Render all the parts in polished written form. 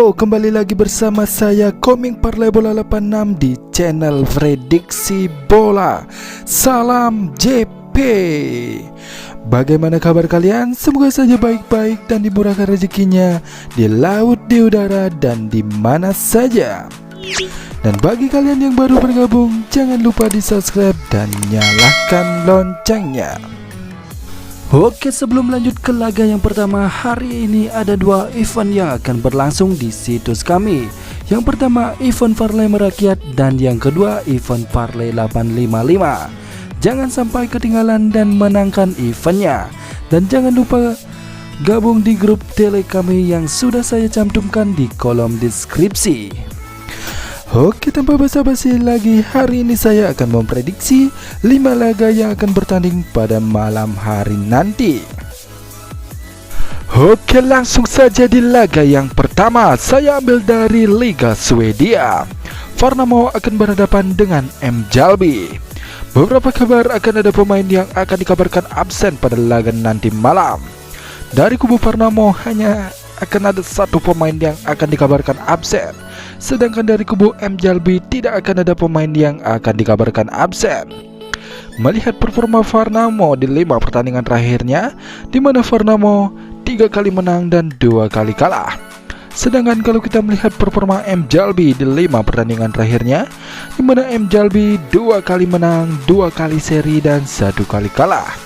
Yo, kembali lagi bersama saya Koming Parlay Bola 86 di channel Prediksi Bola. Salam JP. Bagaimana kabar kalian? Semoga saja baik-baik dan dimurahkan rezekinya di laut, di udara, dan di mana saja. Dan bagi kalian yang baru bergabung, jangan lupa di subscribe dan nyalakan loncengnya. Oke, sebelum lanjut ke laga yang pertama, hari ini ada dua event yang akan berlangsung di situs kami. Yang pertama event parlay merakyat dan yang kedua event parlay 855. Jangan sampai ketinggalan dan menangkan eventnya. Dan jangan lupa gabung di grup tele kami yang sudah saya cantumkan di kolom deskripsi. Oke, tanpa basa-basi lagi, hari ini saya akan memprediksi 5 laga yang akan bertanding pada malam hari nanti. Oke, langsung saja di laga yang pertama, saya ambil dari Liga Swedia. Värnamo akan berhadapan dengan Mjällby. Beberapa kabar akan ada pemain yang akan dikabarkan absen pada laga nanti malam. Dari kubu Värnamo hanya akan ada satu pemain yang akan dikabarkan absen. Sedangkan dari kubu Mjällby tidak akan ada pemain yang akan dikabarkan absen. Melihat performa Värnamo di 5 pertandingan terakhirnya, di mana Värnamo 3 kali menang dan 2 kali kalah. Sedangkan kalau kita melihat performa Mjällby di 5 pertandingan terakhirnya, di mana Mjällby 2 kali menang, 2 kali seri dan 1 kali kalah.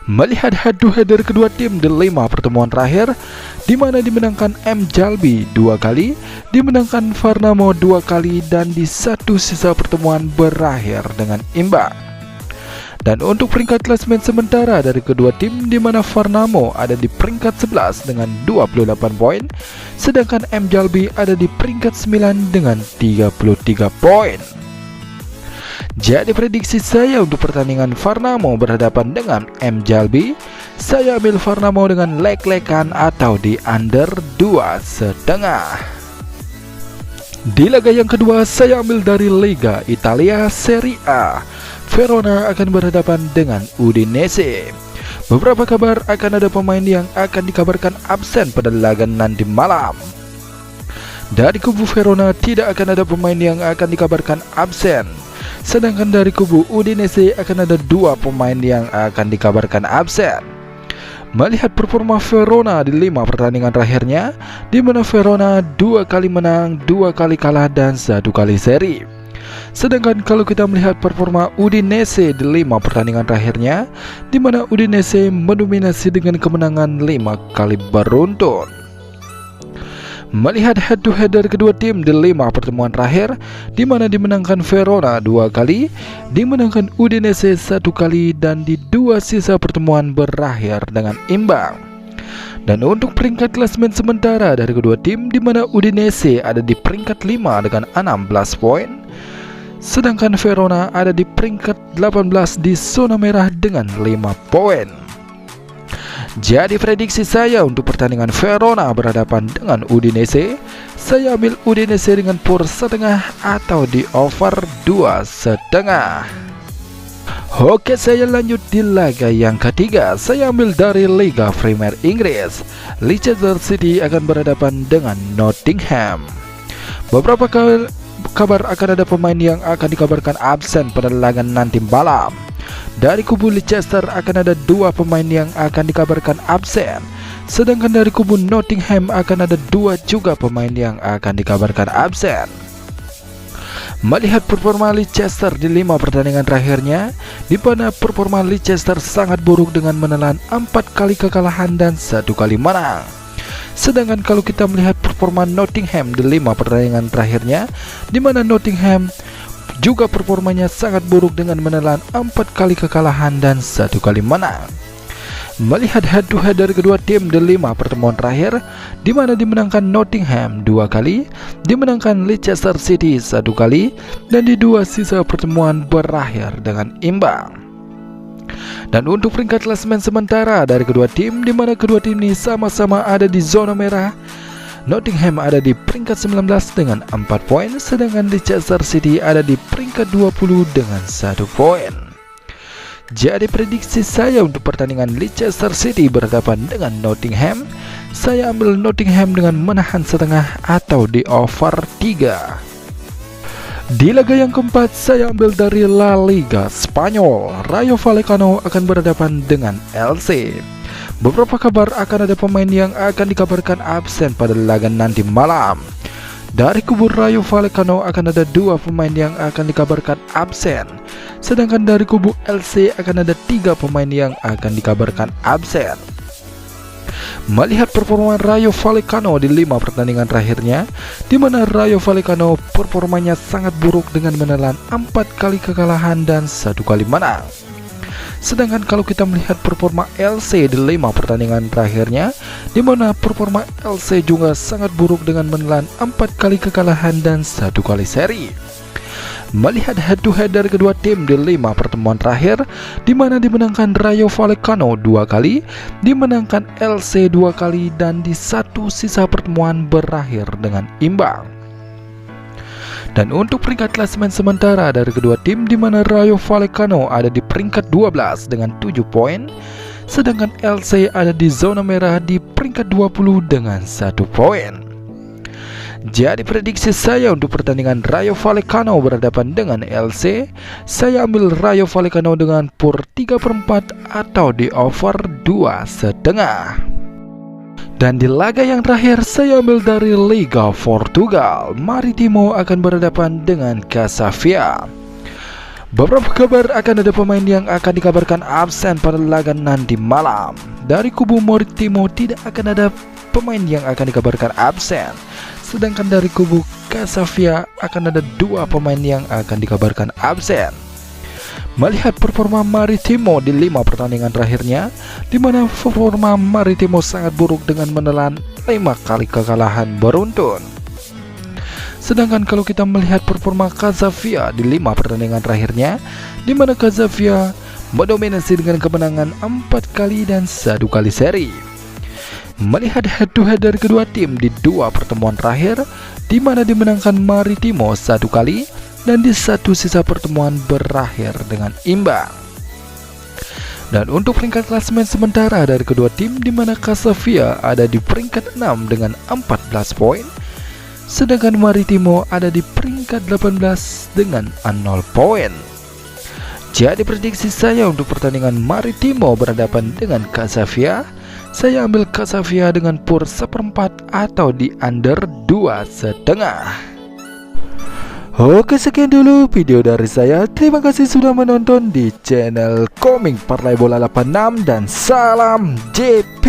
Melihat head-to-head dari kedua tim di 5 pertemuan terakhir, di mana dimenangkan Mjällby 2 kali, dimenangkan Värnamo 2 kali, dan di satu sisa pertemuan berakhir dengan imbang. Dan untuk peringkat klasemen sementara dari kedua tim, di mana Värnamo ada di peringkat 11 dengan 28 poin, sedangkan Mjällby ada di peringkat 9 dengan 33 poin. Jadi prediksi saya untuk pertandingan Värnamo berhadapan dengan Mjällby, saya ambil Värnamo dengan leg-legan atau di under 2,5. Di laga yang kedua, saya ambil dari Liga Italia Serie A. Verona akan berhadapan dengan Udinese. Beberapa kabar akan ada pemain yang akan dikabarkan absen pada laga nanti malam. Dari kubu Verona tidak akan ada pemain yang akan dikabarkan absen. Sedangkan dari kubu Udinese akan ada 2 pemain yang akan dikabarkan absen. Melihat performa Verona di 5 pertandingan terakhirnya, di mana Verona 2 kali menang, 2 kali kalah dan 1 kali seri. Sedangkan kalau kita melihat performa Udinese di 5 pertandingan terakhirnya, di mana Udinese mendominasi dengan kemenangan 5 kali beruntun. Melihat head-to-head dari kedua tim di 5 pertemuan terakhir, di mana dimenangkan Verona 2 kali, dimenangkan Udinese 1 kali, dan di 2 sisa pertemuan berakhir dengan imbang. Dan untuk peringkat klasemen sementara dari kedua tim, di mana Udinese ada di peringkat 5 dengan 16 poin, sedangkan Verona ada di peringkat 18 di zona merah dengan 5 poin. Jadi prediksi saya untuk pertandingan Verona berhadapan dengan Udinese, saya ambil Udinese dengan pur setengah atau di over 2,5. Oke, saya lanjut di laga yang ketiga, saya ambil dari Liga Premier Inggris. Leicester City akan berhadapan dengan Nottingham. Beberapa kabar akan ada pemain yang akan dikabarkan absen pada laga nanti malam. Dari kubu Leicester akan ada 2 pemain yang akan dikabarkan absen. Sedangkan dari kubu Nottingham akan ada 2 juga pemain yang akan dikabarkan absen. Melihat performa Leicester di 5 pertandingan terakhirnya, di mana performa Leicester sangat buruk dengan menelan 4 kali kekalahan dan 1 kali menang. Sedangkan kalau kita melihat performa Nottingham di 5 pertandingan terakhirnya, di mana Nottingham juga performanya sangat buruk dengan menelan 4 kali kekalahan dan 1 kali menang. Melihat head-to-head dari kedua tim di 5 pertemuan terakhir, di mana dimenangkan Nottingham 2 kali, dimenangkan Leicester City 1 kali, dan di 2 sisa pertemuan berakhir dengan imbang. Dan untuk peringkat klasemen sementara dari kedua tim, di mana kedua tim ini sama-sama ada di zona merah, Nottingham ada di peringkat 19 dengan 4 poin, sedangkan Leicester City ada di peringkat 20 dengan 1 poin. Jadi prediksi saya untuk pertandingan Leicester City berhadapan dengan Nottingham, saya ambil Nottingham dengan menahan setengah atau di over 3. Di laga yang keempat, saya ambil dari La Liga Spanyol. Rayo Vallecano akan berhadapan dengan LC. Beberapa kabar akan ada pemain yang akan dikabarkan absen pada laga nanti malam. Dari kubu Rayo Vallecano akan ada 2 pemain yang akan dikabarkan absen. Sedangkan dari kubu LC akan ada 3 pemain yang akan dikabarkan absen. Melihat performa Rayo Vallecano di 5 pertandingan terakhirnya, di mana Rayo Vallecano performanya sangat buruk dengan menelan 4 kali kekalahan dan 1 kali menang. Sedangkan kalau kita melihat performa LC di 5 pertandingan terakhirnya, di mana performa LC juga sangat buruk dengan menelan 4 kali kekalahan dan 1 kali seri. Melihat head to head dari kedua tim di 5 pertemuan terakhir, di mana dimenangkan Rayo Vallecano 2 kali, dimenangkan LC 2 kali, dan di satu sisa pertemuan berakhir dengan imbang. Dan untuk peringkat klasemen sementara dari kedua tim, di mana Rayo Vallecano ada di peringkat 12 dengan 7 poin, sedangkan LC ada di zona merah di peringkat 20 dengan 1 poin. Jadi prediksi saya untuk pertandingan Rayo Vallecano berhadapan dengan LC, saya ambil Rayo Vallecano dengan pur 3/4 atau di over 2,5. Dan di laga yang terakhir, saya ambil dari Liga Portugal. Maritimo akan berhadapan dengan Casavia. Beberapa kabar akan ada pemain yang akan dikabarkan absen pada laga nanti malam. Dari kubu Maritimo tidak akan ada pemain yang akan dikabarkan absen. Sedangkan dari kubu Casavia akan ada 2 pemain yang akan dikabarkan absen. Melihat performa Maritimo di 5 pertandingan terakhirnya, di mana performa Maritimo sangat buruk dengan menelan 5 kali kekalahan beruntun. Sedangkan kalau kita melihat performa Casavia di 5 pertandingan terakhirnya, di mana Casavia mendominasi dengan kemenangan 4 kali dan 1 kali seri. Melihat head to head dari kedua tim di 2 pertemuan terakhir, di mana dimenangkan Maritimo 1 kali, dan di satu sisa pertemuan berakhir dengan imbang. Dan untuk peringkat klasemen sementara dari kedua tim, di mana Casavia ada di peringkat 6 dengan 14 poin, sedangkan Maritimo ada di peringkat 18 dengan 0 poin. Jadi prediksi saya untuk pertandingan Maritimo berhadapan dengan Casavia, saya ambil Casavia dengan pur 1/4 atau di under 2,5. Oke, sekian dulu video dari saya. Terima kasih sudah menonton di channel Komik Parlay Bola 86 dan salam JP.